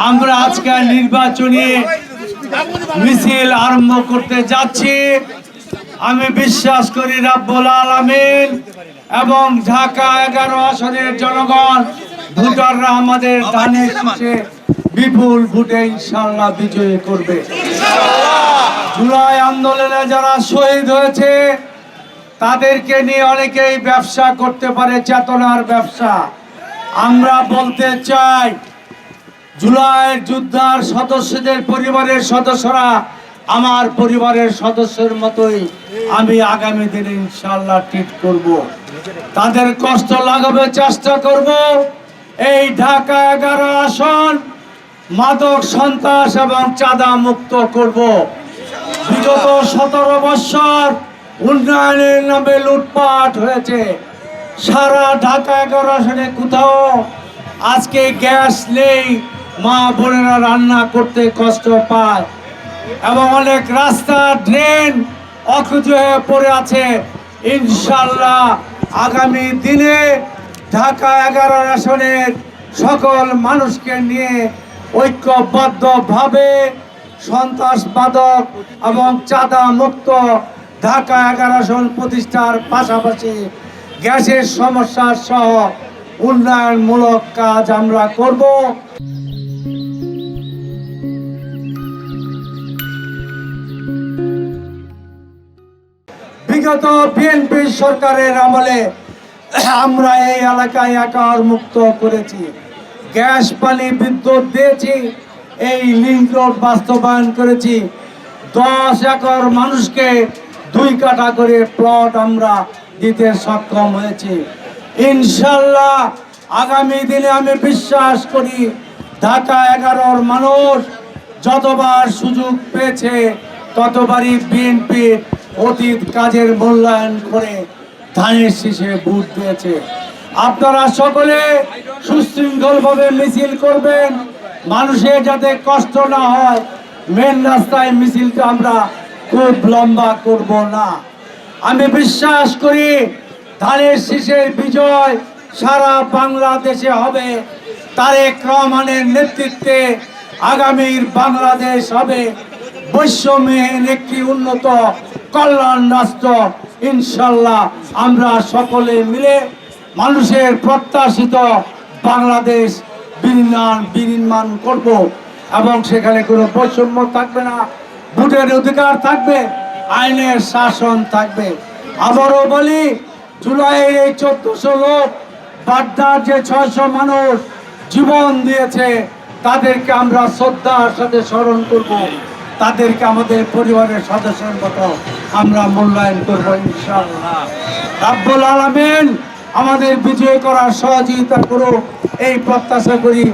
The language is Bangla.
আমরা আজকে নির্বাচনী মিছিল আরম্ভ করতে যাচ্ছি। আমি বিশ্বাস করি রাব্বুল আলামিন এবং ঢাকা 11 আসনের জনগণ ভোটাররা আমাদের ধানে শীষে বিপুল ভোটে ইনশাআল্লাহ বিজয়ী করবে। জুলাই আন্দোলনে যারা শহীদ হয়েছে তাদেরকে নিয়ে অনেকেই ব্যবসা করতে পারে, চেতনার ব্যবসা। আমরা বলতে চাই, জুলাইয়ের যোদ্ধার সদস্যদের পরিবারের সদস্যরা আমার পরিবারের সদস্যের মতোই আমি আগামী দিনে ইনশাআল্লাহ ট্রিট করব। তাদের কষ্ট লাগাবে চেষ্টা করব। এই ঢাকা 11 আসন মাদক সন্ত্রাস এবং চাঁদা মুক্ত করব। বিগত 17 বছর উন্নয়নের নামে লুটপাট হয়েছে। সারা ঢাকা 11 আসনে কোথাও আজকে গ্যাস নেই, মা বোনেরা রান্না করতে কষ্ট পায় এবং অনেক রাস্তা ড্রেন অকেজ হয়ে পড়ে আছে। ইনশাআল্লাহ আগামী দিনে ঢাকা 11 আসনের সকল মানুষকে নিয়ে ঐক্যবদ্ধভাবে সন্ত্রাসবাদক এবং চাঁদা মুক্ত ঢাকা 11 আসন প্রতিষ্ঠার পাশাপাশি গ্যাসের সমস্যা সহ উন্নয়নমূলক কাজ আমরা করব। বিগত বিএনপি সরকারের আমলে আমরা এই এলাকায় একার মুক্ত করেছি, গ্যাস পানি বিদ্যুৎ দিয়েছি, এই লিংক রোড বাস্তবায়ন করেছি। 10 একর মানুষকে 2 কাঠা করে প্লট আমরা দিতে সক্ষম হয়েছি। ইনশাআল্লাহ আগামী দিনে আমি বিশ্বাস করি ঢাকা 11 মানুষ যতবার সুযোগ পেয়েছে ততবারই বিএনপির অতীত কাজের মূল্যায়ন করে ধানের শীষে ভোট দিয়েছে। আপনারা সকলে সুশৃঙ্খলভাবে মিছিল করবেন, মানুষের যাতে কষ্ট না হয়। মেন রাস্তায় মিছিলটা আমরা খুব লম্বা করব না। আমি বিশ্বাস করি ধানের শীষের বিজয় সারা বাংলাদেশে হবে। তারেক রহমানের নেতৃত্বে আগামীর বাংলাদেশ হবে বৈষম্যহীন একটি উন্নত কল্যাণ রাষ্ট্র। ইনশাআল্লাহ আমরা সকলে মিলে মানুষের প্রত্যাশিত বাংলাদেশ বিনির্মাণ করব এবং সেখানে কোনো বৈষম্য থাকবে না, ভোটের অধিকার থাকবে, আইনের শাসন থাকবে। আবারও বলি, জুলাইয়ের এই 1400 লোক, বাড্ডার যে 600 মানুষ জীবন দিয়েছে তাদেরকে আমরা শ্রদ্ধার সাথে স্মরণ করব। তাদেরকে আমাদের পরিবারের সদস্যের মতো আমরা মূল্যায়ন করব ইনশাআল্লাহ। রাব্বুল আলামিন আমাদের বিজয় করার সহযোগিতা করুক এই প্রত্যাশা করি।